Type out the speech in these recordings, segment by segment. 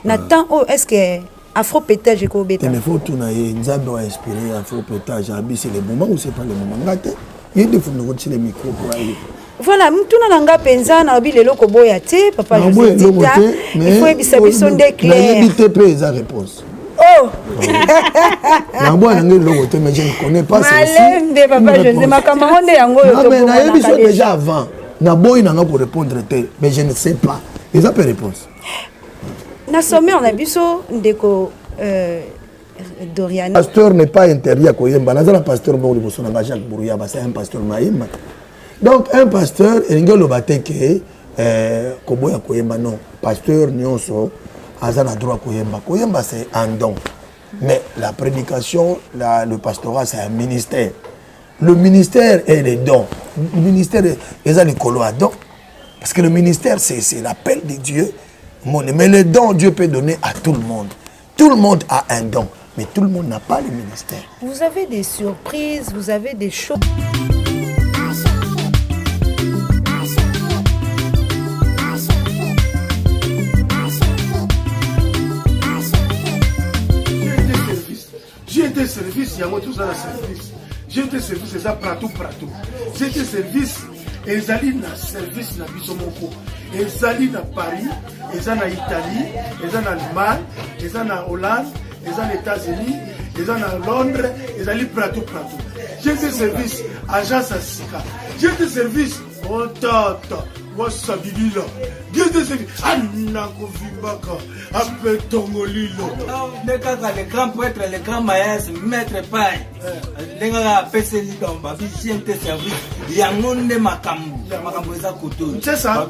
Nathan, oh, est-ce que Afro pétage et Kobeta? Il faut tout naïe, nous avons inspiré Afro pétage. C'est le moment ou c'est pas le moment? Il y a des fois nous les micros pour aller. Voilà, mutuna nanga penza na obi lelo koboya te papa José Dita. Il faut ebisabiso de clair. Il te paye sa réponse. Oh. Na boa nanga logo te mais je ne connais pas ça. Malembe papa José makamonde yango yo to. Mais na ebiso déjà avant. Na boy nanga pour répondre te mais je ne sais pas. Les appels réponse. Na sommet on a biso ndeko Doriana. Pasteur n'est pas interdit à Koyemba. Nazala pasteur bon le bosso na Jacques Bouruyaba, c'est un pasteur Maïma. Donc un pasteur engelo bateke koboya Koyemba non. Pasteur nyonso azana droit Koyemba. Koyemba c'est un don. Mais la prédication, le pastorat c'est un ministère. Le ministère est les dons. Le ministère est les colo à don. Parce que le ministère c'est l'appel de Dieu. Mais les dons Dieu peut donner à tout le monde. Tout le monde a un don. Mais tout le monde n'a pas le ministère. Vous avez des surprises, vous avez des choses. J'ai été service, il y a moi tout ça la service. J'ai été service, c'est ça pratou. J'ai été service, et ils allaient dans service na Bisomoko. Ils allaient dans Paris, ils allaient en Italie, ils allaient en Allemagne, ils allaient en Hollande, ils allaient aux États-Unis, ils allaient à Londres, ils allaient pratou. J'ai été service, agence à Sika. J'ai été service, oh tata. Wasabilila. J'ai été service, Anako Vibaka, appel Tongolilo. Le grand prêtre, le grand maïs, maître paille. Les gars, PC Lidomba, j'ai été service. Il y a un monde de Makambu, Makambuza Koutou. C'est ça.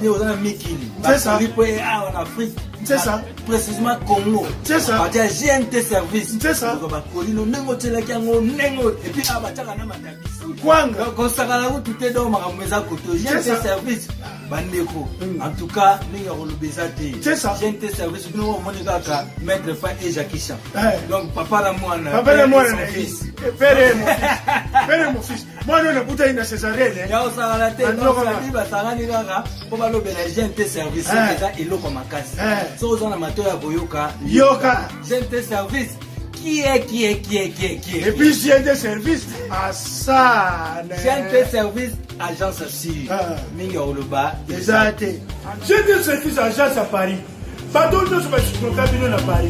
C'est ça. En Afrique. C'est ça. Précisément Congo. C'est ça. J'ai été service. C'est ça. Et puis, Kwanga. Quand ça va tout est dans Makambuza Koutou. J'ai été service. Bandeko. En tout cas, nous avons le bézati. C'est ça. J'ai été service. Nous avons maître pas et Jackie. Donc, papa la moine. Papa la moine. Père et mon fils. Moi, nous, nous avons une césarienne. Il y a aussi la tête. Nous avons dit, pour le j'ai été service. Et l'eau comme un casse. Si vous avez un amateur à Boyoka, j'ai été service. Qui est? Et puis j'ai été service à ça. J'ai été service agence assure. Minga Oloba. Exact. J'ai été service agence à Paris. Pardon, nous sommes à Paris.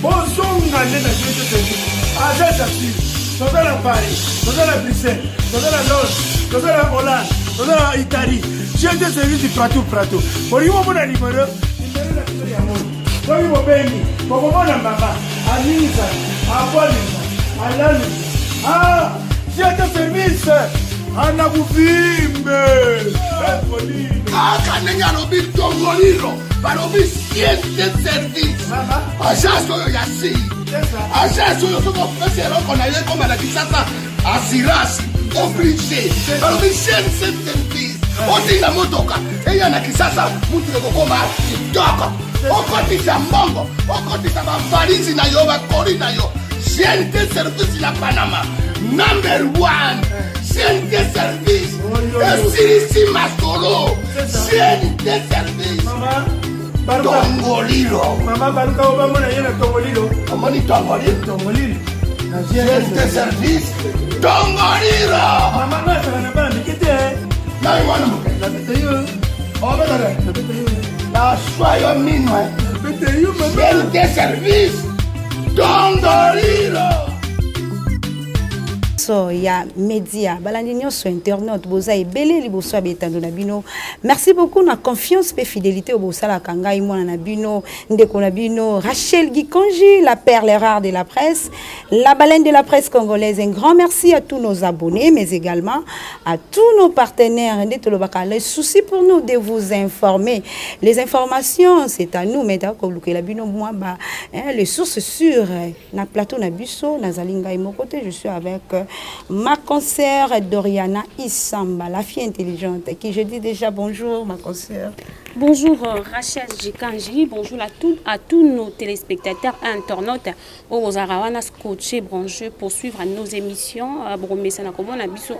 Bon, on a été service agence assure. Nous sommes à Paris, nous sommes à Bruxelles, nous sommes à Londres, nous sommes à Hollande, nous sommes à Italie. J'ai été service du pratou. Pour lui, on a numéro la pour lui, on béni. Pour moi, la maman, à Nisa, à Bolisa, à Lani. Ah, j'ai été service. Anabuvimbe. Ah, kanenya no big tongolilo. Barobi siente service. Agence oyo ya si. Agence oyo soko pesero kona ye koma na kisasa. Assurance obligé. Barobi siente service. Oti na motoka. Eya na kisasa mutu ekokoma kitoko. Okotisa mbongo. Okotisa bavalizi na yo bakori na yo. Siente service na Panama. Number 1. Siente service. Esirisi Masolo. Siente service. Tongolilo. Mama Baruka Obama na yena Tongolilo. Amani Tongolilo. Siente service. Tongolilo. Mama na sana na bana mikete. Na iwana muke. Na beteyo. Obedere. Na beteyo. Na soyo minwe. Na beteyo mama. Siente service. Tongolilo. So ya média balandi nyonso internet boza ebele liboso abetando na bino. Merci beaucoup na confiance et fidélité au bosala kangai mwana na bino ndeko na bino Rachel Gikonji, la perle rare de la presse, la baleine de la presse congolaise. Un grand merci à tous nos abonnés mais également à tous nos partenaires. Ndetolobaka le souci pour nous de vous informer. Les informations c'est à nous mais d'accord luke la bino moi ba les sources sûres na plateau na biso na zalinga mon côté je suis avec ma consoeur Doriana Isamba, la fille intelligente, qui je dis déjà bonjour, ma consoeur. Bonjour Rachel Jikanji, bonjour à tous nos téléspectateurs et internautes. Aux Arawana scotché branché pour suivre nos émissions.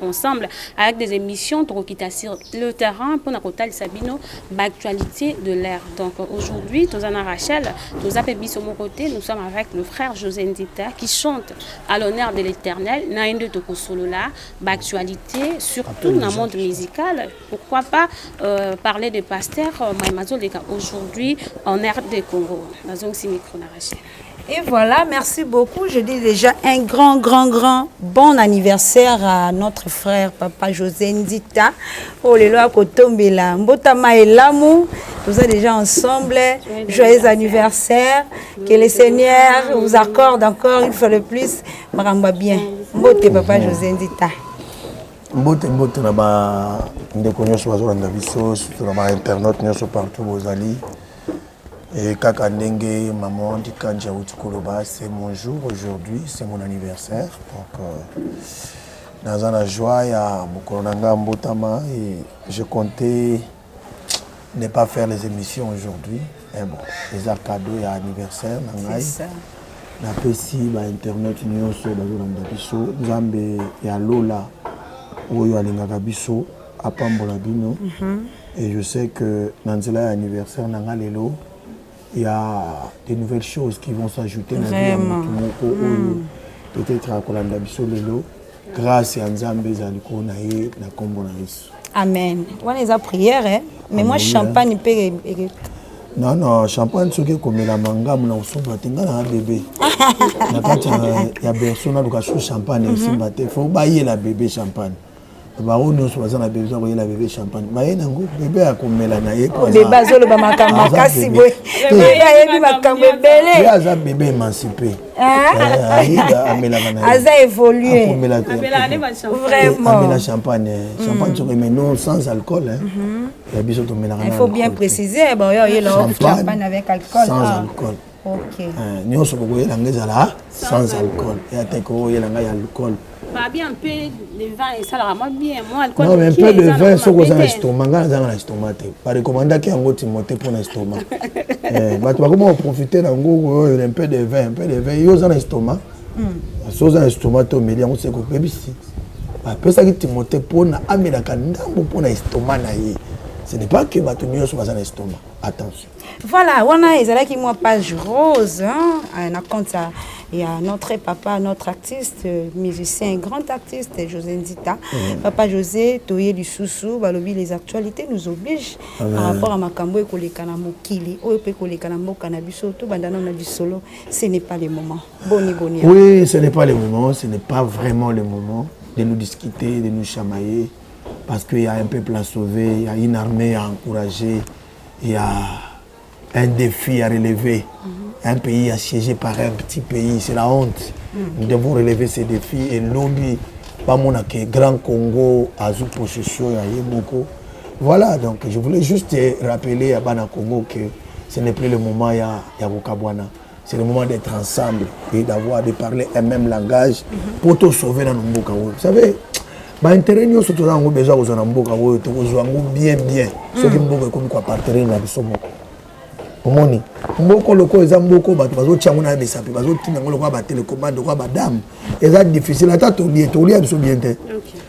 Ensemble avec des émissions sur le terrain pour notre Sabino d'actualité de l'air. Donc aujourd'hui, Tozana Rachel, nous sommes avec le frère José Ndita qui chante à l'honneur de l'Éternel. Naïnde Tokosolola, d'actualité surtout dans le monde musical. Pourquoi pas parler de pasteur aujourd'hui en RD Congo. Et voilà, merci beaucoup. Je dis déjà un grand bon anniversaire à notre frère Papa José Ndita. Oh les lois Kotombela, Mbotama et Lamou, nous sommes déjà ensemble. Joyeux anniversaire. Que le Seigneur vous accorde encore une fois de plus. Maramba bien. Mbote Papa José Ndita. Mbote na ba ndeko nyonso bazolanda biso surtout na ba internaute nyonso partout bozali et kaka ndenge maman Ndikanja uti koloba, c'est mon jour aujourd'hui, c'est mon anniversaire, donc dans la joie ya mokolo nanga mbotama et je comptais ne pas faire les émissions aujourd'hui, mais bon les cadeaux et anniversaire nangai na pesi ba internaute nyonso bazolanda biso nzambe ya lola oyo alingaka biso apambola bino et je sais que dans nzela anniversaire nanga lelo il y a des nouvelles choses qui vont s'ajouter dans peut-être à kolanda biso lelo grâce à nzambe zali ko na ye na kombo na Yesu. Amen. On les a prières hein? Mais moi champagne peut non champagne soki komela mangamu na usomba tenga na bébé na kati ya persona lukasu champagne simba te faut bailler la bébé champagne. Baron nous sommes à besoin de la bébé champagne. Mais nango bébé a komela na ye ko. Bébé bazolo ba makamba kasi boy. Bébé ayebi makamba belé. Aza bébé émancipé. Aza évolué. Vraiment. Amela champagne. Champagne sur mais non sans alcool hein. Il faut bien préciser bon yo champagne avec alcool. Sans alcool. OK. Nous sommes boyer la ngezala sans alcool. Et ateko yela ngai alcool. Pas bien un peu de vin et ça la rend bien moi alcool. Non mais un peu de vin sur dans l'estomac, dans l'estomac. Pas recommandé qu'il y ait un Timothée pour l'estomac. Mais tu vas comment profiter d'un goût un peu de vin, yo dans l'estomac. Chose dans l'estomac au milieu on sait que bébé si. Après ça que Timothée pour na amela kandambo pour l'estomac na ye. Ce n'est pas que batumio sur dans l'estomac. Attention. Voilà, on a ezala qui moi page rose hein, on a compte ça. Il y a notre papa, notre artiste, musicien, grand artiste, José Ndita. Papa José, Toye du Soussou, Balobi, les actualités nous obligent par rapport à Makambo et Kolekana Mokili, Ope Kolekana Mokanabiso, tout Bandana on a du solo. Ce n'est pas le moment. Boni. Oui, ce n'est pas le moment, ce n'est pas vraiment le moment de nous discuter, de nous chamailler, parce qu'il y a un peuple à sauver, il y a une armée à encourager, il y a un défi à relever. Un pays assiégé par un petit pays, c'est la honte. Nous devons relever ces défis et lobby, pas mon Grand Congo, Azou possession, Yemoko. Voilà, donc je voulais juste rappeler à Bana Congo que ce n'est plus le moment à Wokabwana. C'est le moment d'être ensemble et de parler un même langage pour te sauver dans nos Mboka. Vous savez, l'intérêt nous surtout dans besoin de nos Mboka, bien. Ce qui Mboka comme quoi partenaire dans le Omoni mboko loko eza mboko bato bazotia ngona besape bazotinga ngolo kwa ba télécommande kwa ba dame eza difficile ata to lia biso bien te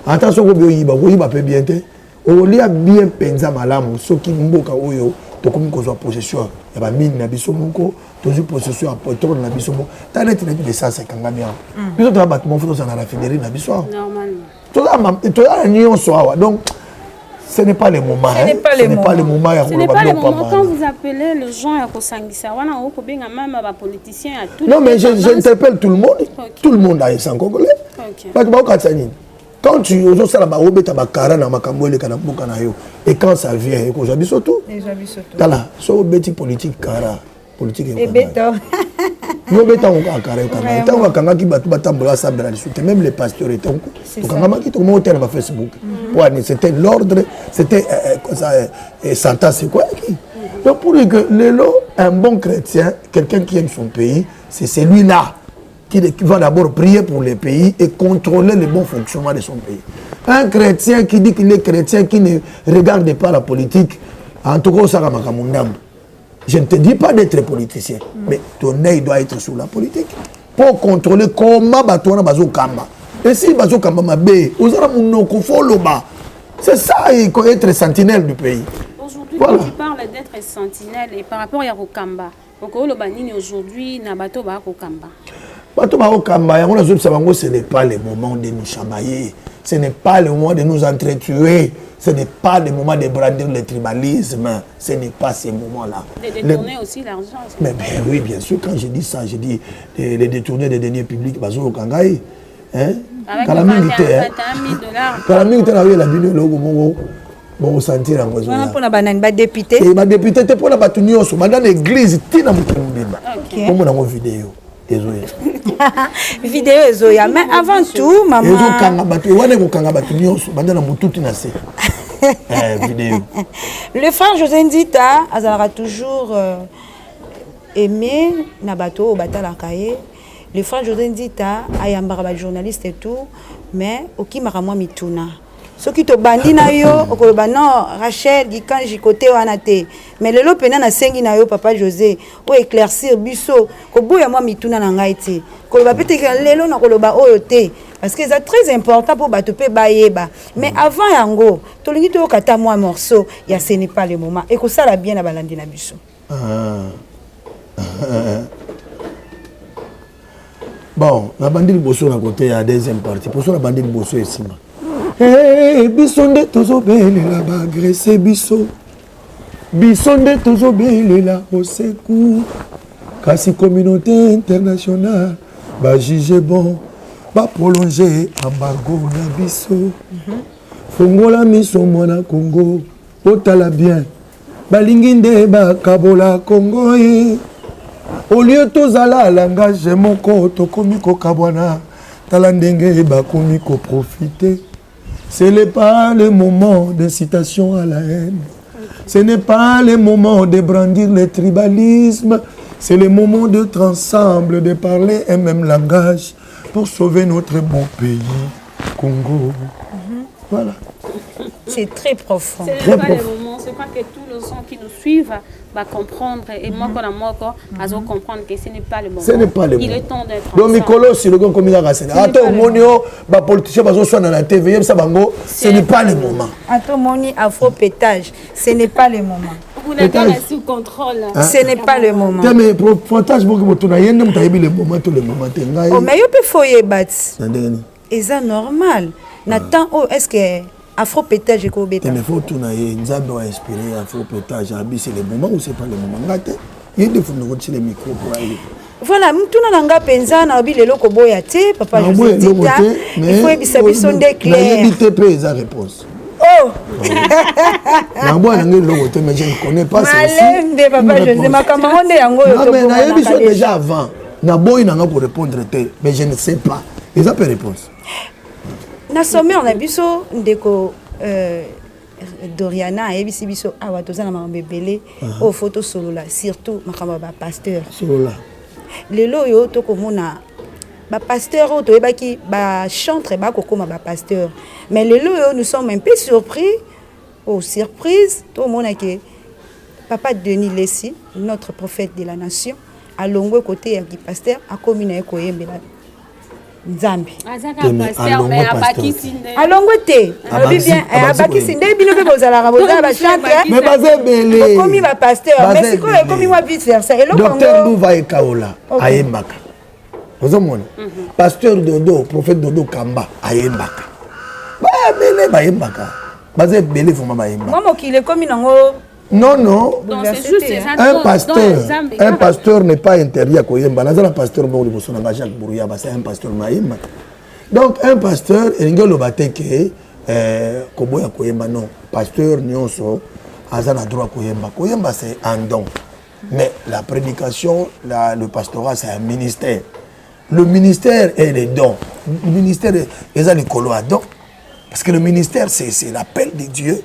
attention ko yiba pe bien te o lia bien penza malamu soki mboka oyo to komi ko zo possession ya ba mine na biso moko to zo possession a pétrole na biso moko ta net na 250 millions biso to ba mo foto na la fédérale na biso normalement to la nion so awa donc ce n'est pas le moment. Ce n'est pas le moment. Ce n'est pas le moment quand vous appelez les gens à Kosangisa. Voilà, on peut bien même les politiciens à tout. Non, mais j'interpelle tout le monde. Tout le monde a un Congolais. Quand tu oses ça là-bas, et quand ça vient, j'habite surtout. Là, sur bêtis politique cara, politique et béton. Nous béton encore carré carré. Tant qu'on qui bat batambola ça même les pasteurs étaient donc on a qui tout le monde sur Facebook. C'était l'ordre, c'était Santa c'est quoi qui. Donc pour dire que un bon chrétien, quelqu'un qui aime son pays, c'est celui-là qui va d'abord prier pour le pays et contrôler le bon fonctionnement de son pays. Un chrétien qui dit qu'il est chrétien, qui ne regarde pas la politique, En tout cas, ça va je ne te dis pas d'être politicien, mais ton œil doit être sur la politique pour contrôler comment Batouana Bazo Kamba. Et si Bazo Kamba Mabé, c'est ça, il faut être sentinelle du pays. Aujourd'hui, voilà. Quand tu parles d'être sentinelle et par rapport à Rokamba, donc aujourd'hui, Nabato Bakokamba. Bato Bakokamba, ce n'est pas le moment de nous chamailler, ce n'est pas le moment de nous entretuer. Ce n'est pas le moment de brandir le tribalisme. Ce n'est pas ce moment-là. De détourner aussi l'argent. Mais oui, bien sûr, quand je dis ça, je dis les détourner des deniers publics. Bazo Kangai. Hein? Avec 21 000 $. Quand la minute est là, la binue, bon sentir en besoin. Voilà pour la banane, ba député. Et ba député, c'est pour la batunio, so madame l'église, tina mutumbiba. Comme on a une vidéo. Désolé. Vidéo Zoya, mais avant tout, maman. Ezo kanga batu, wane ko kanga batunio, so madame mututi na se. Vidéo. Le frère José Ndita, azalera toujours aimé Nabato au Batala Kaye. Le frère José Ndita, ayambara journaliste et tout, mais okimara moi mituna. Ce qui te bandit na yo, okoloba non, Rachel, Gikanji côté wana te. Mais le lo pena na sengi na yo papa José, o éclaircir biso, ko boya moi mituna na ngai te. Koloba pete ke lelo na koloba oyo te. Parce que c'est très important pour batope bayeba. Mais avant yango, to lingi to kata moi morceau, ya ce n'est pas le moment. Et ko sala bien na balandi na biso. Bon, la bandit bosso na côté à deuxième partie. Pour ça la bandit bosso est sima. Eh, bisonde tozo bele la ba agressé biso. Bisonde tozo bele la au secours. Kasi communauté internationale ba juger bon, ba prolonger embargo na biso. Fongola miso mona Congo, otala bien. Balinginde ba kabola Congo ye. Au lieu tozala langage moko tokomiko kabwana talandenge bakomiko profiter. Ce n'est pas le moment d'incitation à la haine. Ce n'est pas le moment de brandir le tribalisme. C'est le moment d'être ensemble, de parler un même langage pour sauver notre bon pays, Congo. Voilà. C'est très profond. C'est pas le moment. C'est pas que tous les gens qui nous suivent va comprendre. Et moi, quand on comprendre que ce n'est pas le moment. Ce n'est pas le moment. Il est temps d'être donc, Nicolas, c'est le grand commissaire Rassene. Attends, Monio, les politiciens, ils dans la TV, ce n'est pas le moment. Attends, Moni, afro-pétage, ce n'est pas le moment. Vous n'êtes pas sous contrôle. Ce n'est pas le moment. Mais pour pétage, vous avez le moment, tout le moment. Oh, mais il peut foyer battre. Et ça normal. Nathan, oh, est-ce que afro-pétage est quoi? Mais il faut tout naïe. Nous avons inspiré afro-pétage. C'est le moment ou c'est pas le moment? Il y a des fois nous les micros pour aller. Voilà, tout le monde a pensé na bi lelo ko boya te papa José Ndita. Il faut ebisabi son déclarer. Il y a réponse. Oh. Mais je ne connais pas celle-ci. Malende papa José Makamonde yango yo. Mais na émission déjà avant. Na boy nanga pour répondre mais je ne sais pas. Ils ont pas réponse. Na sommet on a biso ndeko Doriana et biso awa tozana mambebele au photo solo là surtout makamba ba pasteur solo là lelo yo to komona ba pasteur o to ebaki ba chantre ba kokoma ba pasteur mais lelo yo nous sommes un peu surpris surprise to mona que papa Denis Lessi notre prophète de la nation a longwe côté ya pasteur a communé ko yembela Nzambi. Alongo te. Alobi bien abakisi nde bino pe bozala raboza ba chantre. Mais baze belé. Komi ba pasteur, mais siko komi wa vice versa. Eloko Docteur Louva et Kaola ayembaka. Ozomona. Pasteur Dodo, prophète Dodo Kamba ayembaka. Ba belé ba yembaka. Baze belé fuma ba yembaka. Momo ki le komi nango. Non, non. Donc c'est juste un pasteur n'est pas interdit à Koyemba. Un pasteur, Jacques Bourouya, c'est un pasteur Maïma. Donc un pasteur, il y a le bâtiment Koboya Koyemba, non. Pasteur Nyonso, Azana droit Koyemba. Koyemba, c'est un don. Mais la prédication, le pastorat, c'est un ministère. Le ministère est les dons. Le ministère est les colos à don. Parce que le ministère, c'est l'appel de Dieu.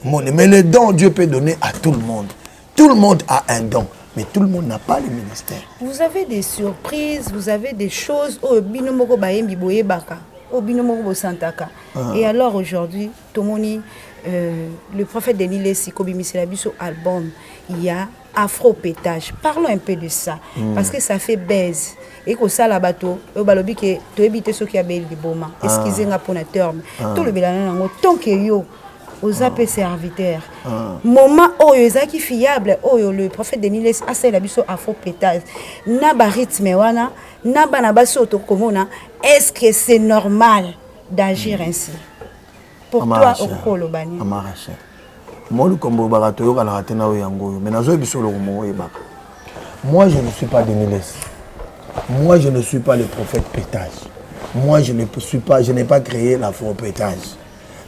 Mais le don, Dieu peut donner à tout le monde. Tout le monde a un don, mais tout le monde n'a pas le ministère. Vous avez des surprises, vous avez des choses. Oh, binomoko bayembi boye baka. Oh, binomoko bo santaka. Et alors aujourd'hui, Tomoni, le prophète Denis Lessi kobimisi la biso album, il y a Afro-Pétage. Parlons un peu de ça parce que ça fait baise. Et que ça la bateau, au balobi que tu évites ce qui a belle boma. Excusez-moi pour le terme. Tout le bilan tant que yo aux AP serviteurs. Moment où yo qui fiable, où le prophète Denis Lessi a la biso Afro-Pétage. Na ba rythme wana, na ba na baso to komona. Est-ce que c'est normal d'agir ainsi? Pour toi, Okolo Bani. Amaraché. Moi, le combo barato yo kana ratena o yango. Mais nazo biso lo mo e baka. Moi, je ne suis pas Denis Lessi. Moi, je ne suis pas le prophète Pétage. Moi, je n'ai pas créé l'Afro-Pétage.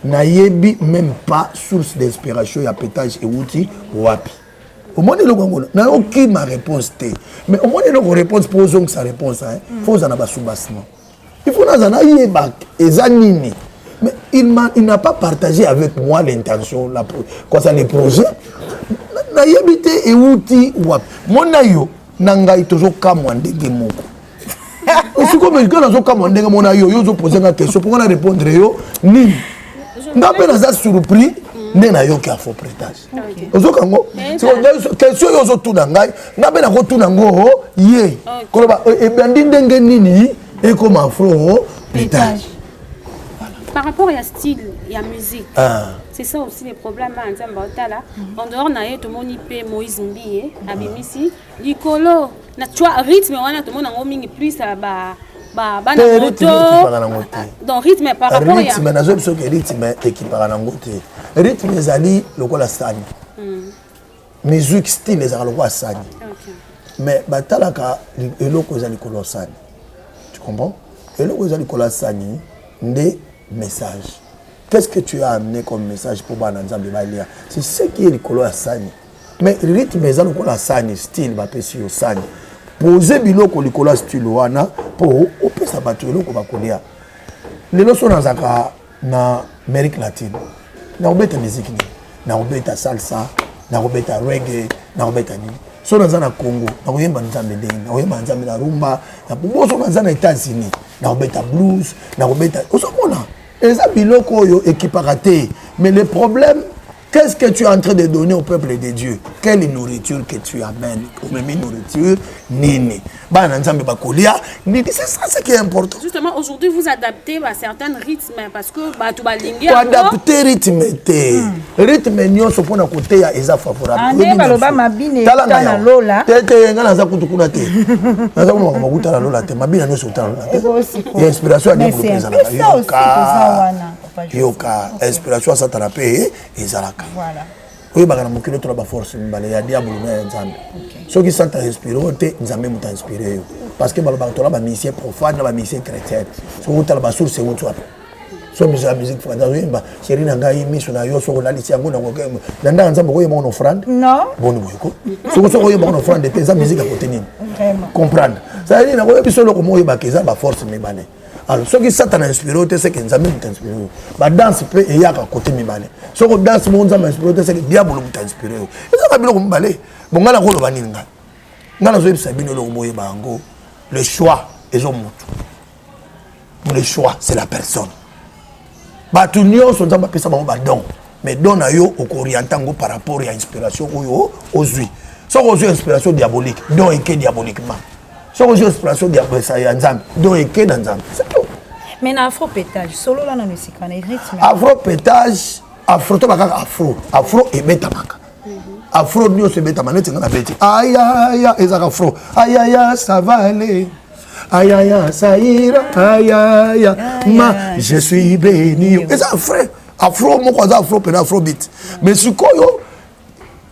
Nayebi même pas source d'inspiration ya Pétage et outil wapi. Au moins de l'Ogongo, n'a aucune ma réponse té. Mais au moins de l'Ogongo réponse posons sa réponse hein. Faut en avoir sous-bassement. Il faut n'en avoir bak ezanini. Mais il n'a pas partagé avec moi l'intention quoi ça les projets. Nayebi té et outil wapi. Mon nayo Nangai toujours kamwande moko. Aussi comme quand on kamwande mon ayo yo poser une question pour qu'on répondre yo ni. N'appelle ça surpris ne na yo ki Afro-Pétage. Ozo kango. C'est question yo zo tout nangai n'appelle ko tout nango ye. Koloba e bandi ndenge nini et comme Afro-Pétage. Par rapport à style et à musique, c'est ça aussi le problème en dehors de tout le monde peut Moïse Mbiye, Abimisi, Nicolo, tu as rythme, on a tout le monde en plus donc rythme par rapport à rythme, na zo biso ke rythme équipara na ngote. Rythme ezali lokola sani. Musique style ezali lokola sani. Mais batalaka eloko ezali lokola sani. Tu comprends? Eloko ezali lokola sani ndé message. Qu'est-ce que tu as amené comme message pour Bananzambe Balia? C'est ce qui est le color Sani. Mais le rythme est le Sani, style, bapesi au Sani. Poser biloko le color style wana pour opé sa battu le kobakolia. Les lois sont dans Amérique latine. Na obeta musique ni, na obeta salsa, na obeta reggae, na obeta ni. So dans na Congo, na oyemba nzambe ndenge, na oyemba nzambe na rumba, na boso na États-Unis, na obeta blues, na obeta osomona. Et ça, mais le problème, qu'est-ce que tu es en train de donner au peuple de Dieu? Quelle nourriture que tu amènes? Comme nourriture, nini. C'est ça ce qui est important. Justement, aujourd'hui, vous adaptez à certains rythmes parce que tout va linguer. Pour adapter rythme, rythme nyon so pona côté ya eza favorable. Ane baloba mabine tana lola. Tete ngana za kutukuna te. Naza ko makuta la lola te. Mabine nyon so tana lola te. Il y a inspiration à dire pour les yoka inspiration ça tarape ezalaka. Voilà. Oui, bah, on a trop de force, il y a diable nzambe. Ceux qui sont inspirés, nzambe m'a inspiré. Parce que on a mission profane, on a mission chrétienne. Ce qu'on a la source, c'est où tu as. So la musique française, chérie nangai mission na yo so la lisia ngona ngokemo. Nanda nzambe ko yema offrande. Non. Bon boyko. So ko yema offrande te za musique à côté nini. Vraiment. Comprendre. Ça veut dire na ko biso loko mo yeba keza ba force me bane. Alors, ceux qui sont inspirés, c'est que nous avons inspiré. La danse peut y avoir à côté de moi. Ceux qui dansent, nous avons inspiré, c'est que le diable nous a inspiré. Et ça va bien nous balai. Bon, on a le droit de nous le choix est au monde. Le choix, c'est la personne. Tout le monde sont en don. Mais don a yo au orientant par rapport à l'inspiration aux yeux. Soit aux yeux inspiration diabolique, don et que diaboliquement. Soit aux yeux inspiration diabolique, don et que dans c'est tout. Mais dans Afro-Pétage, solo là dans le rythme. Afro-Pétage, afro et betamaka. Afro nous se betamaka, c'est la bête. Aïe aïe aïe, afro. Aïe aïe aïe, ça va aller. Aïe aïe aïe, ça ira. Aïe aïe aïe, je suis béni. Et ça frère, afro mon quoi afro pétage afrobeat. Mais ce qu'on yo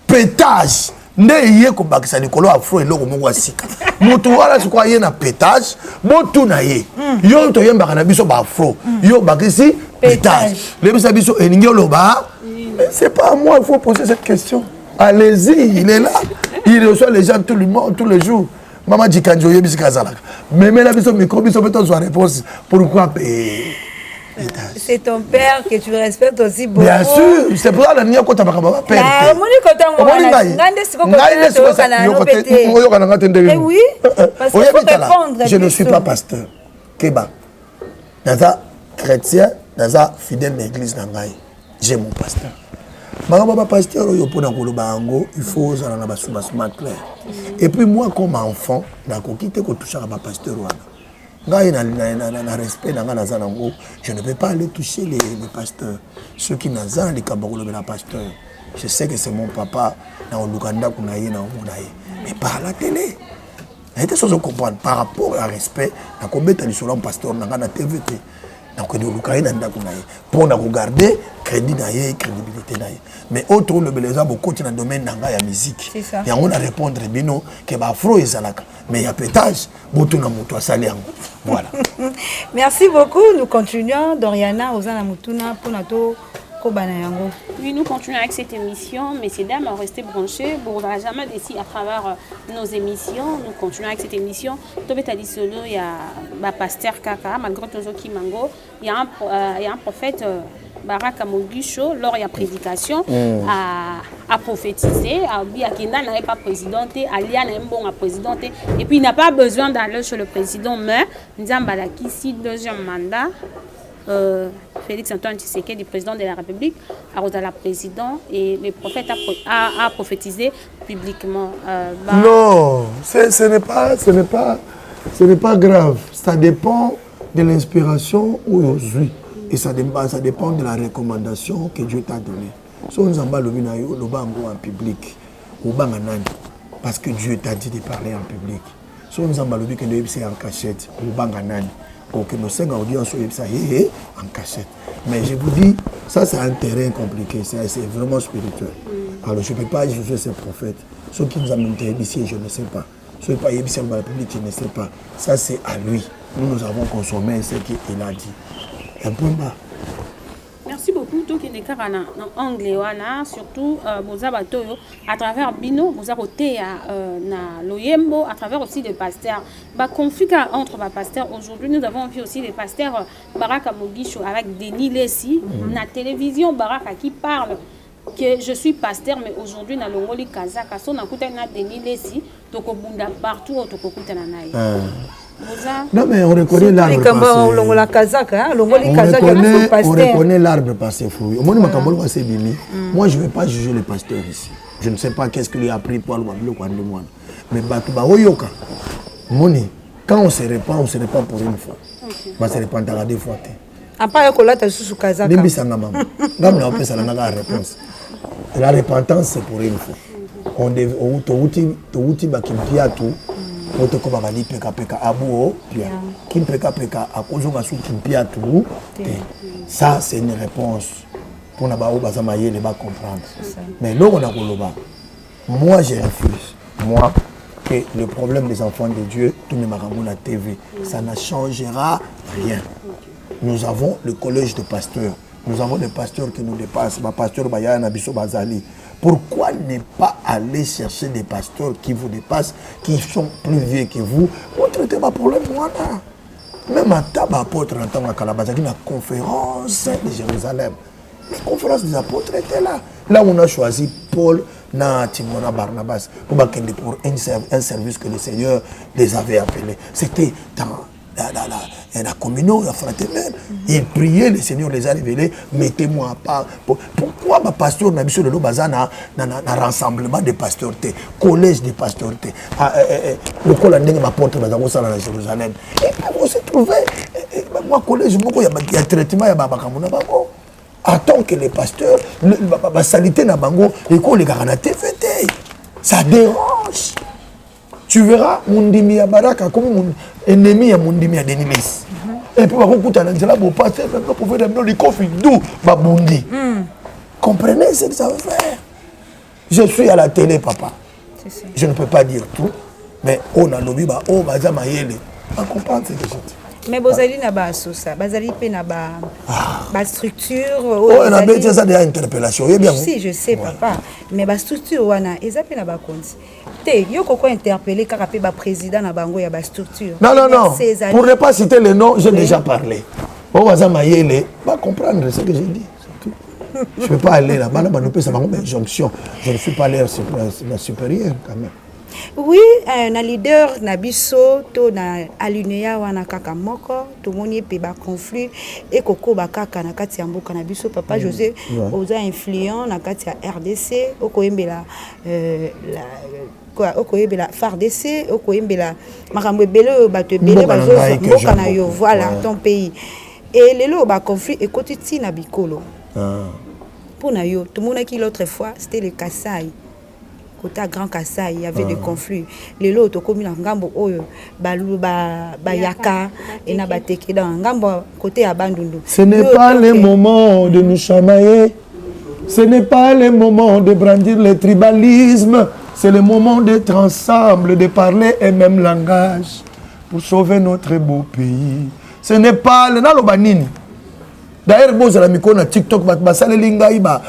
pétage. Ne ko bakisa likolo afro eloko moko asika moto wala sikwa ye na pétage motu na ye yo to yemba kana biso ba afro yo bakisi pétage le bisa biso eningi oloba c'est pas à moi il faut poser cette question. Allez-y, il est là, il reçoit les gens tous les jours. Maman dit quand je bisika zalaka mais la biso micro biso peut soit réponse pourquoi c'est ton père que tu respectes aussi beaucoup. Bien sûr, c'est pour ça que tu as père. Oui, parce qu'il faut répondre. Je ne suis pas pasteur. Keba. Dans un chrétien, dans un fidèle de l'église, j'ai mon pasteur. Bah pasteur oyo pona koloba ngo il faut ça na basuma clair. Et puis moi comme enfant nakoki te ko toucher ba pasteur wana. Ngai na respect na ngana zanango, je ne peux pas aller toucher les pasteurs. Ceux qui n'azan les kabolo la pasteur. Je sais que c'est mon papa na olukanda kunaye na omunaye. Mais par la télé. Il y a des choses à comprendre par rapport à respect. Na kobeta li solo pasteur na ngana TVT. Donc, pour regarder crédit naïe, crédibilité naïe. Mais autre le beleza beaucoup dans le domaine de la musique. C'est ça. Et on a répondre bino que ba afro et zalaka. Mais il y a pétage, beaucoup na muto salé. Voilà. Merci beaucoup. Nous continuons. Doriana, Ozana Mutuna, pour notre Kobanayango. Oui, nous continuons avec cette émission. Messieurs, dames, restez branchés. Bon, on ne va jamais décider à travers nos émissions. Nous continuons avec cette émission. Tobetali Solo, il y a Pasteur Kaka, malgré Tozoki Mango. Il y a un prophète, Baraka Mogisho, lors de la prédication, a prophétisé. Biakina n'avait pas présidenté, Alia n'a pas présidenté. Et puis, il n'a pas besoin d'aller chez le président, mais Nzambalaki, si deuxième mandat. Félix Antoine Tshisekedi, du président de la République, a la président et le prophète a prophétisé publiquement. Non, ce n'est pas grave. Ça dépend de l'inspiration ou aujourd'hui. Et ça dépend de la recommandation que Dieu t'a donnée. Si on en parle en public, parce que Dieu t'a dit de parler en public. Si on en parle en cachette, pour que nos 5 audiences soient en cachette. Mais je vous dis, ça c'est un terrain compliqué, c'est vraiment spirituel. Alors je ne peux pas juger ces prophètes. Ceux qui nous amènent ici, je ne sais pas. Ceux qui sont ici en République, je ne sais pas. Ça c'est à lui. Nous avons consommé ce qu'il a dit. Un point bas. Merci beaucoup. Tout qui est en anglais, surtout à travers Bino, vous avez na Loyembo, à travers aussi les pasteurs. Conflit entre les pasteurs. Aujourd'hui, nous avons vu aussi les pasteurs Baraka Mogisho avec Denis Lessi, na télévision Baraka qui parle que je suis pasteur, mais aujourd'hui, na Longoli Kazaka, so na kuta na Denis Lessi, toko bunda partout, toko kuta na naï. Non mais on reconnaît l'arbre on reconnaît l'arbre par ses fruits. Moi je ne vais pas juger les pasteurs ici. Je ne sais pas qu'est-ce qu'il a appris pour le moine. Mais quand on se répand pour une fois. On se répandra deux fois. La repentance c'est pour une fois. Ça c'est une réponse pour ne pas comprendre. Mais là on a moi je refuse. Moi que le problème des enfants de Dieu, tout le monde la TV, ça ne changera rien. Nous avons le collège de pasteurs. Nous avons des pasteurs qui nous dépassent. Pasteur Bayana Bisso Bazali. Pourquoi ne pas aller chercher des pasteurs qui vous dépassent, qui sont plus vieux que vous, pour traiter ma problème moi là. Même à Taba apôtre en tant que Kalabazaki, la conférence de Jérusalem. La conférence des apôtres était là. Là où on a choisi Paul, Timona, Barnabas, pour un service que le Seigneur les avait appelés. C'était dans la communion, la fraternelle. Ils priaient, le Seigneur les a révélés. Mettez-moi à part. Pourquoi ma pasteur n'a mis le bazana un rassemblement de pasteurs, collège de pasteurs, le collège ma porte à Jérusalem. Et puis on s'est trouvé, moi collège, il y a traitement, il y a babakamuna bango. Attends que les pasteurs, la salité na bango, et qu'on les garde à TVT. Ça dérange. Tu verras Mundimi ya Baraka comme mon ennemi ya Mundimi ya Denilis. Et puis on écoute un angela pour passer maintenant pour faire des conflits d'où babundi. Comprenez ce que ça veut faire. Je suis à la télé papa. Je ne peux pas dire tout, mais on a lobby ba o bazama yele. On comprend ce que je dis. Mais bozali na ba sosa, bazali pe na ba structure. On a déjà ça des interpellations. Si je sais papa, mais ba structure wana eza pe na ba konti. Yo koko interpellé car pe ba président na bango ya ba structure. Non. Pour ne pas citer les noms, j'ai déjà parlé. On va s'amayele, va comprendre ce que j'ai dit. Je ne peux pas aller là-bas, ça m'a une injonction. Je ne suis pas l'air supérieur quand même. Oui, na leader na biso to na alinéa wana kaka moko to moni pe ba conflit et koko ba kaka na kati ya mboka na biso papa José oza influent na kati ya RDC okoyembela quoi okoyembela FARDC okoyembela makambo ebele bato ebele bazo mboka na yo voilà ton pays et lelo ba conflit ekoti ti na bikolo pour na yo tout le monde qui l'autre fois c'était le Kassai. Côté Grand Kassai, il y avait des conflits. Les lots, comme dans Ngambo, Bayaka, et Nabateke, dans Ngambo, côté Abandundu. Ce n'est pas le moment de nous chamailler. Ce n'est pas le moment de brandir le tribalisme. C'est le moment d'être ensemble, de parler un même langage pour sauver notre beau pays. Ce n'est pas le Nalobanini. D'ailleurs, bon, la micro na TikTok, basale lingai ba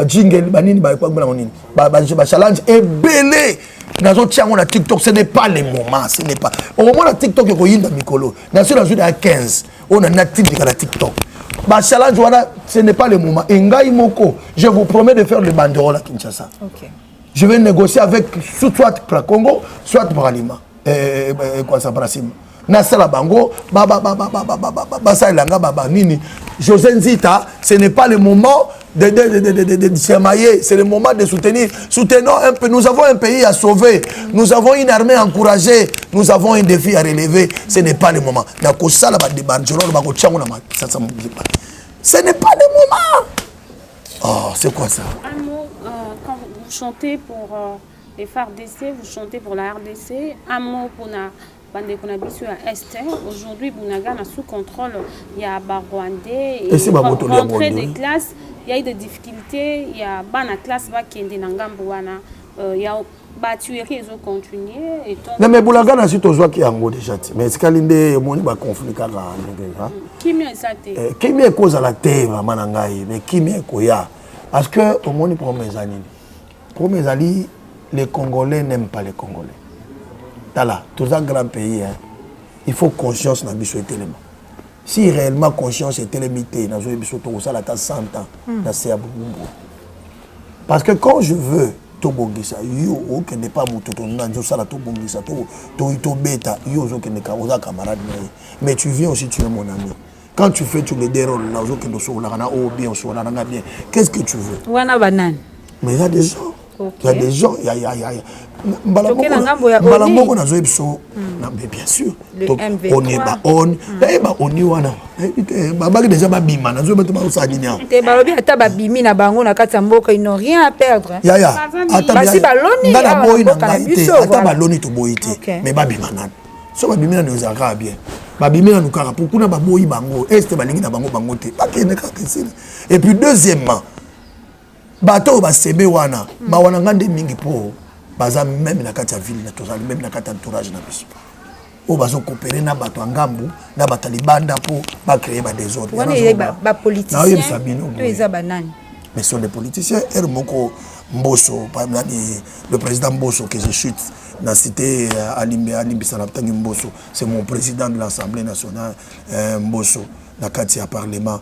jingle banini ba kwa nini ba challenge et belé nazo tiango na TikTok. Ce n'est pas le moment, ce n'est pas au moment na TikTok ko yinda mikolo na sur la journée à 15 on a natif de la TikTok ba challenge voilà, ce n'est pas le moment. Engai moko, je vous promets de faire le banderole à Kinshasa. OK. Je vais négocier avec soit pour Congo, soit pour Alima quoi ça Brasim. Nasala bango nini José Nzita, ce n'est pas le moment de chamailler, c'est le moment de soutenir. Soutenons un peu, nous avons un pays à sauver, nous avons une armée à encourager, nous avons un défi à relever, ce n'est pas le moment. Ce n'est pas le moment. Oh, c'est quoi ça? Un mot, quand vous chantez pour les FARDC, vous chantez pour la RDC, un mot pour la Esther. Aujourd'hui, Bounaga est sous contrôle. Il y a Rwandais et rentrée des classes. Il y a eu des difficultés. Il y a une classe qui est en Gambouana. Il y a battu et ils ont continué. Non, mais Bounaga n'a pas besoin qu'il y ait déjà. Mais c'est qu'il y a un conflit. Qui m'est ça? Qui m'est cause à la terre, mais qui m'est quoi? Parce que au monde pour mes amis, les Congolais n'aiment pas les Congolais. Là, tous un grand pays, hein. Il faut conscience dans le téléma. Si réellement conscience est limitée, dans le ça la 100 ans, parce que quand je veux Tobongisa, yo qui n'est pas mon ça la Tobongisa, to bêta, yo qui n'est pas camarade, mais tu viens aussi tu es mon ami. Quand tu fais tous les déroles, là, qui nous sont là, bien, bien, qu'est-ce que tu veux? Wana banane. Mais il y a des gens. Okay. Il y a des gens, il y a mais bien sûr. On est on est wana. Déjà babima na zoba to sa dinya. Te balobi ata babimi na bango na kati mboka ils n'ont rien à perdre. Ya. Basi baloni na boy na baite. Ata baloni to boite. Mais babima na. So babimi na nous akara bien. Babimi na nukara pour kuna baboyi bango. Est balingi na bango te. Bakene ka kesina. Et puis deuxièmement bato ba sebe wana ba wana ngande mingi po baza même na kati ya ville na tozali même na kati ya entourage na biso o bazo coopérer na bato ngambu na batalibanda po ba créer ba désordre wana ba politiciens to eza banani mais sont des politiciens Moko Mbosso par exemple le président Mbosso que je chute dans cité Alimbi Sanaptangi Mbosso c'est mon président de l'Assemblée nationale Mbosso na kati ya parlement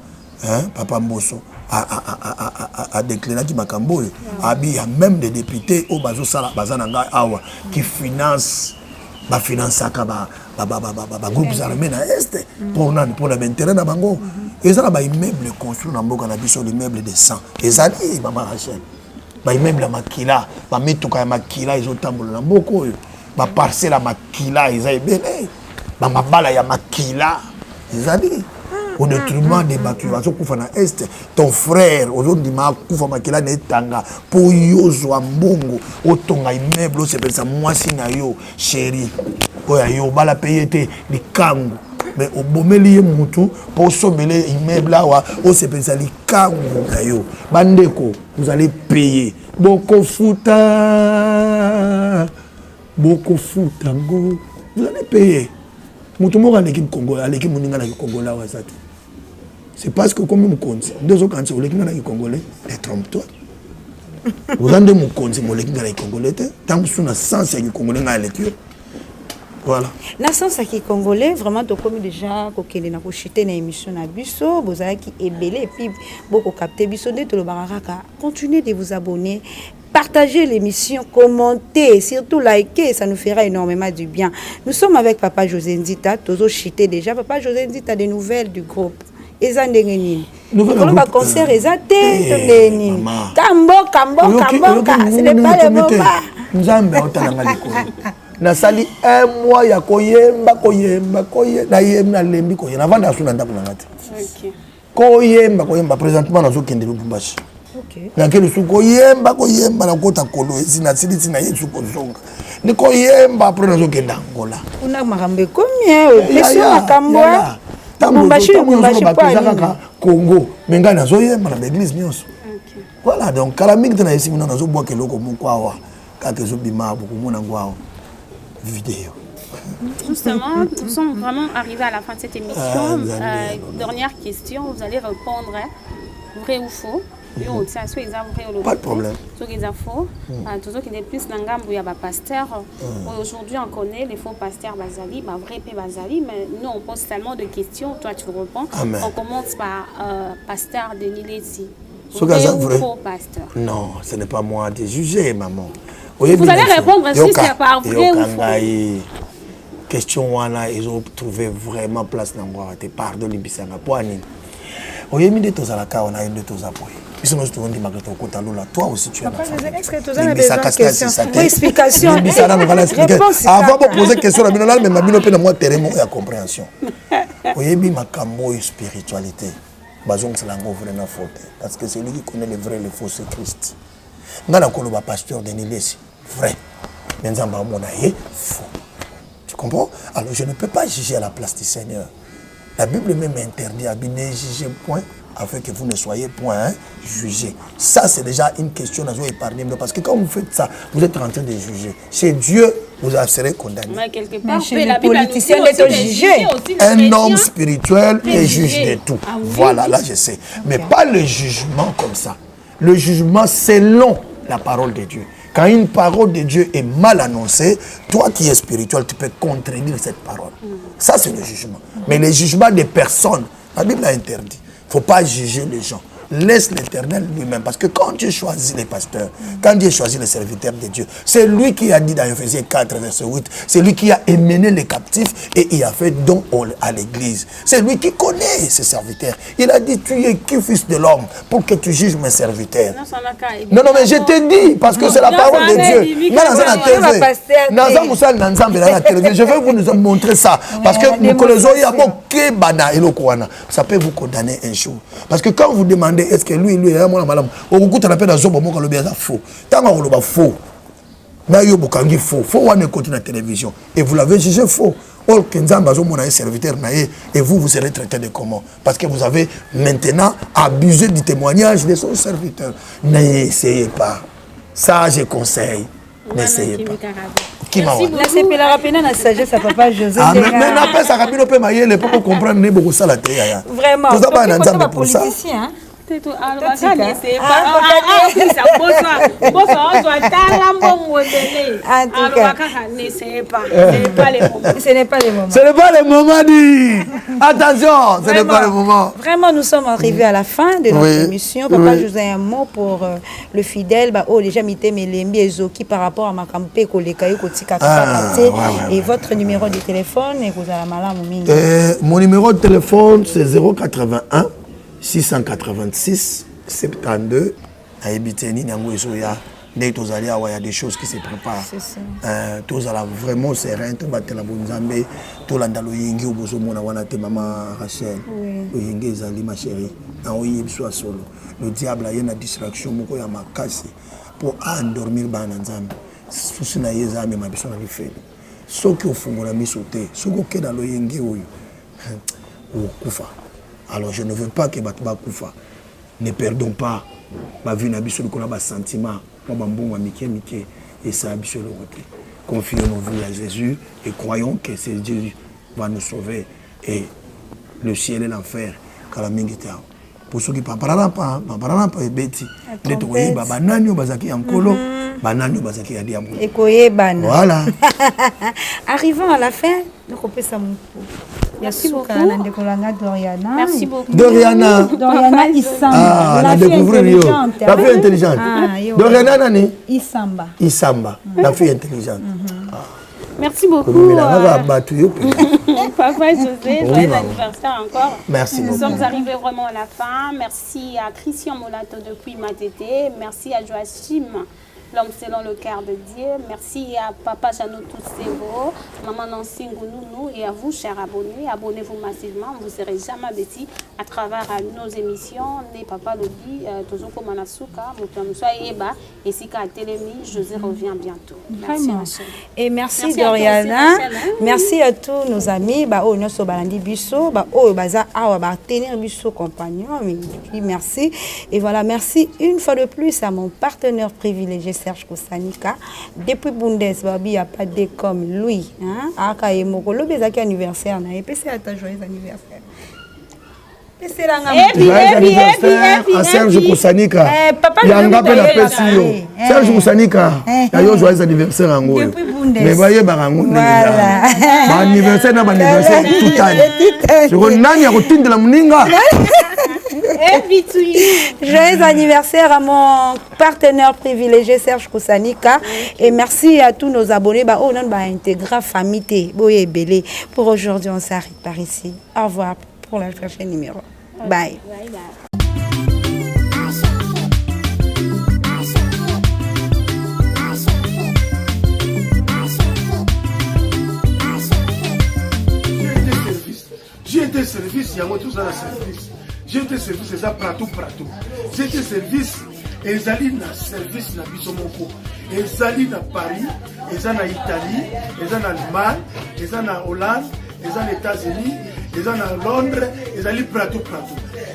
Papa Mbosso a déclaré qu'il y a même des députés au bazo sala bazananga awa qui finance groupes armés na est pour l'intérêt na bango et ça ba immeuble construit na mboka na biso l'immeuble de 100 et ali mama Rachel ba immeuble ya makila ba mituka ya makila ezotambola na mboka oyo ba parcelle ya makila eza ebele ba mabala ya makila ezali au détriment des battues kufa na est ton frère aujourd'hui ma kufa makila na etanga po yo zwa mbongo otonga immeuble c'est pensa mwasi na yo chéri oya yo bala payer te likangu mais au bomeli mutu pour sommeler immeuble awa o c'est pensa likangu na yo bandeko vous allez payer beaucoup futa ngo vous allez payer mutu mo l'équipe Congo à l'équipe moninga na Congo là wa ça. C'est parce que comme nous compte, deux autres quand les Congolais, les trompe-toi. Vous avez mon compte, les Congolais, tant que nous sens que les Congolais à lecture. Voilà. Na sens qui Congolais vraiment to comme déjà kokende na ko chiter na émission na biso, bozala qui ebelé et puis beaucoup capter biso de to le baraka. Continuez de vous abonner partagez l'émission, commentez, surtout likez, ça nous fera énormément du bien. Nous sommes avec Papa José Nzita, Tozo Chité déjà. Papa José Nzita, des nouvelles du groupe. Eza ndengenini. Nous avons un concert, Eza Ndengenini. Kambo, ce n'est pas le moment. Nous avons nasali un mois ya koyemba na yemna lembi koyemba avant d'asuna ndaku nangati. OK. Koyemba présentement nazo kende Lubumbashi. OK. Na kele su koyemba na kota kolo ezina siliti na yesu kozonga. Ni koyemba après nazo kende Angola. Una makambe combien peso makambo. Lubumbashi pa Congo. Menga nazo yemba na l'église nyonso. OK. Voilà donc kalamik tena yesi mona nazo boa keloko mukwawa kake zo bima beaucoup mona ngwao. Vidéo. Justement, nous sommes vraiment arrivés à la fin de cette émission. Dernière question, vous allez répondre vrai ou faux. Pas de problème. Faux. Toujours qui est plus l'angambo ya pasteur. Aujourd'hui, on connaît les faux pasteurs Bazali, vrai P Bazali, mais nous on pose tellement de questions. Toi, tu réponds. Amen. On commence par pasteur Denis Leti. Vrai ou faux pasteur? Non, ce n'est pas moi de juger, maman. Vous allez répondre si c'est par vrai ou faux. Question wana, ils ont trouvé vraiment place dans moi. Te pardon libisanga poani. Oyemi de tozalaka on a une de tozapoy. Ils sont tous dit magreto kotalola. Toi aussi tu as. Est-ce que tu as besoin de questions? Explication. Avant de poser question la binola mais mabino pe na moi terrain ya compréhension. Oyemi makambo spiritualité. Bazong c'est lango vraiment faute parce que c'est lui qui connaît le vrai le faux c'est Christ. Ngala koloba pasteur Denis Leti vrai. Nzamba mona faux. Tu comprends? Alors je ne peux pas juger à la place du Seigneur. La Bible même interdit à ne juger point afin que vous ne soyez point jugés. Ça c'est déjà une question à épargner parce que quand vous faites ça, vous êtes en train de juger. Chez Dieu, vous serez condamné. Mais quelque part, chez les politiciens, est jugé. Un homme spirituel est juge de tout. Ah, oui, voilà, là je sais. Okay. Mais pas le jugement comme ça. Le jugement selon la parole de Dieu. Quand une parole de Dieu est mal annoncée, toi qui es spirituel, tu peux contredire cette parole. Ça, c'est le jugement. Mais le jugement des personnes, la Bible a interdit. Il ne faut pas juger les gens. Laisse l'Éternel lui-même. Parce que quand Dieu choisit les pasteurs, quand Dieu choisit les serviteurs de Dieu, c'est lui qui a dit dans Ephésiens 4, verset 8, c'est lui qui a émené les captifs et il a fait don à l'église. C'est lui qui connaît ses serviteurs. Il a dit, tu es qui, fils de l'homme, pour que tu juges mes serviteurs. Non, mais je te dis, parce que c'est la parole de Dieu. Je vais vous montrer ça. Parce que ça peut vous condamner un jour. Parce que quand vous demandez est-ce que lui est moi madame au coup tu l'appelles dans zobo mon le bien faux tant on le faux na yo bokangi faux on écoute la télévision et vous l'avez jugé faux or kenzamba zo mon serviteur na et vous serez traité de comment parce que vous avez maintenant abusé du témoignage de son serviteur. N'essayez pas ça, je conseille. N'essayez pas. Qui m'a dit? C'est la rapine na sagesse à Papa José. Ah mais n'a pas ça rapine peut mailler pour comprendre ne beaucoup ça la théâtre. Vraiment. Tout ça pas un ensemble pour ça. Ce n'est pas le moment. Ce n'est pas le moment dit. Attention, ce n'est pas le moment. Vraiment, nous sommes arrivés à la fin de notre émission. Papa, je vous ai un mot pour le fidèle. Oh, déjà, mité Melembi et Zoki par rapport à ma campagne et votre numéro de téléphone et vous avez malade. Mon numéro de téléphone c'est 081 686 72 à Ebiteni Nangoisoya. Dès que il y a des choses qui se préparent. Tous à vraiment serein, tout battre la bonne zambé, tout l'andalo yingi au bozo mona wana te maman Rachel. Yingi zali ma chérie. Na oyi soit solo. Le diable a une distraction moko ya makasi pour endormir bana nzambe. Susuna yezambe mabiso na lifeli. Soki ofungola misote, soko ke dans le yingi oyo. Kufa. Alors je ne veux pas que Batba Koufa. Ne perdons pas ma vie, n'abîme pas sentiment, et ça abîme le côté. Confions nos vies à Jésus et croyons que c'est Jésus va nous sauver et le ciel et l'enfer. Pour ceux qui ne parlent pas, Betty, voilà. Arrivons à la fin, donc on peut s'amuser. Merci beaucoup. Merci beaucoup. Doriana Isamba. La découvrir la fille intelligente. Doriana nani Isamba la fille intelligente. Merci beaucoup. Papa José, joyeux anniversaire encore. Merci beaucoup. Nous sommes arrivés vraiment à la fin. Merci à Christian Molato depuis Matete. Merci à Joachim, l'homme selon le cœur de Dieu. Merci à Papa Janou Toussebo, Maman Nancy Ngounou et à vous, chers abonnés. Abonnez-vous massivement, vous ne serez jamais bêtis à travers nos émissions. Les Papa Lobby, Tozoko Manasuka, Moutamoussoua Eba, et Sika Télémi. José revient bientôt. Merci, Rachel. Et merci Doriana. Merci à tous nos amis. Oh, nous sommes balandi biso. Oh, baza awa ba tenir biso compagnon. Merci. Et voilà, merci une fois de plus à mon partenaire privilégié Serge Kosanika. Depuis Bundes, il n'y a pas de comme lui. Aka et Mokolo, bezaki anniversaire. Et puis c'est à ta joyeux anniversaire. Joyeux anniversaire à Serge Kosanika. Yanga pe la pesio. Serge Kosanika. D'ailleurs joyeux anniversaire en gros. Mais voyez barango. Voilà. Anniversaire na anniversaire tout année. Je renani à routine de la muninga. Joyeux anniversaire à mon partenaire privilégié Serge Kosanika et merci à tous nos abonnés. On a intégré famille Boye Belé. Pour aujourd'hui, on s'arrête par ici. Au revoir pour le prochain numéro. Bye. Bye bye. J'ai été service, il y a moi tout ça la service. J'ai été service, c'est ça pratou. J'ai été service, et ils allaient dans service na Bisomoko. Ils allaient dans Paris, ils allaient en Italie, ils allaient en Allemagne, ils allaient en Hollande, ils allaient aux États-Unis, ils allaient à Londres, ils allaient pratou.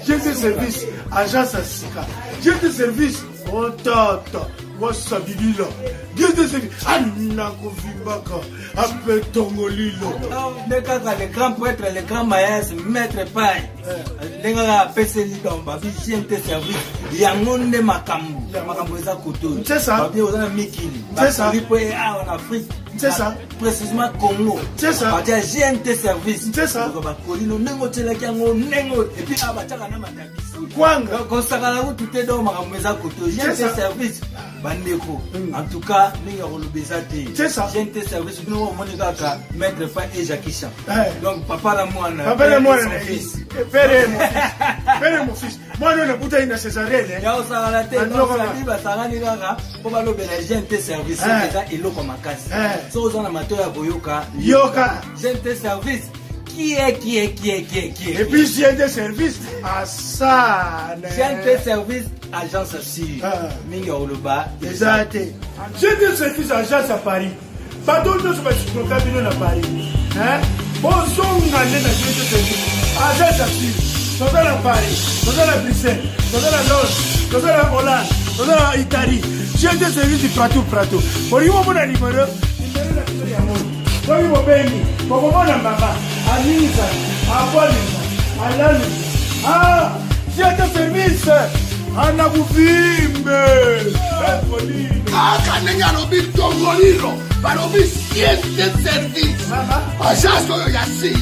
J'ai été service, agence à Sika. J'ai été service, oh tata. Wasabilila. Gede sevi. Anna Kovimbaka. Appelle Tongolilo. Le grand prêtre, le grand maïs, maître paille. Les gars, PC Lidomba, Vicente Service. Yangonde Makambu. Makambu est à Koutou. C'est ça. Papier aux Mikili. C'est ça. En Afrique. C'est ça. Précisément Congo. C'est ça. Papier GNT Service. C'est ça. Et puis, Abataka Namatabi. Kwanga. Consacré à tout est dans Makambu est à Koutou. GNT Service. Bandeko. En tout cas, nous avons le Bézati. C'est ça. J'ai été service, nous avons Maître Fa et Jackie Chan. Donc, papa la moine. Papa la moine. Père et mon fils. Moi, nous avons bouteille de Césarine. Il y a aussi la tête. Nous avons dit que ça va pour le GNT service. Et l'eau comme un casse. Si vous avez un amateur à Boyoka, Yoka. GNT service. Qui est Et puis GNT service à ça. GNT service, agence aussi. Minga Oloba. Exact. GNT service, agence à Paris. Pardon, nous sommes à Paris. Bon, son année dans GNT service. Agence aussi. Nous sommes à Paris. Nous sommes à Bruxelles. Nous sommes à Londres. Nous sommes à Hollande. Nous sommes à Italie. GNT service du pratou. Pour lui, on a numéro. Numéro de la Kwa hiyo bendi, kwa kumona mbaba, Anisa, Apolisa, Alani. Siete service, Anaguvimbe. Kanenya lobi Tongolilo, balobi siete service. Agence oyo ya si.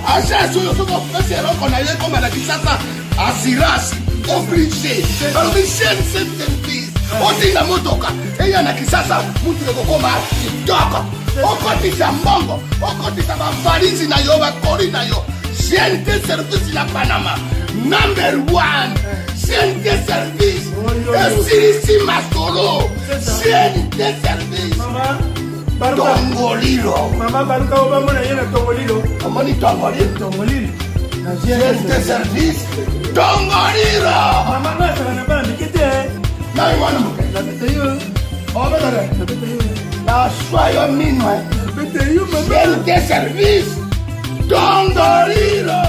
Agence oyo soko pese roko na ye koma na kisasa, assurance, obligé. Balobi siete service. Otinga motoka, eya na kisasa, mutu ekokoma kitoko. Okotisa mbongo, okotisa bavalizi na yo, bakori na yo. GNT service na Panama, #1. GNT service, esirisi masolo. GNT service. Tongolilo. Mama baruka obamona yena Tongolilo. Omoni Tongolilo. GNT service, Tongolilo. Mama ngasa na bana mikete. Na wana muke. Na biteyo. Obedare. La soyo minwa. Biteyo mama. GNT service, Tongolilo.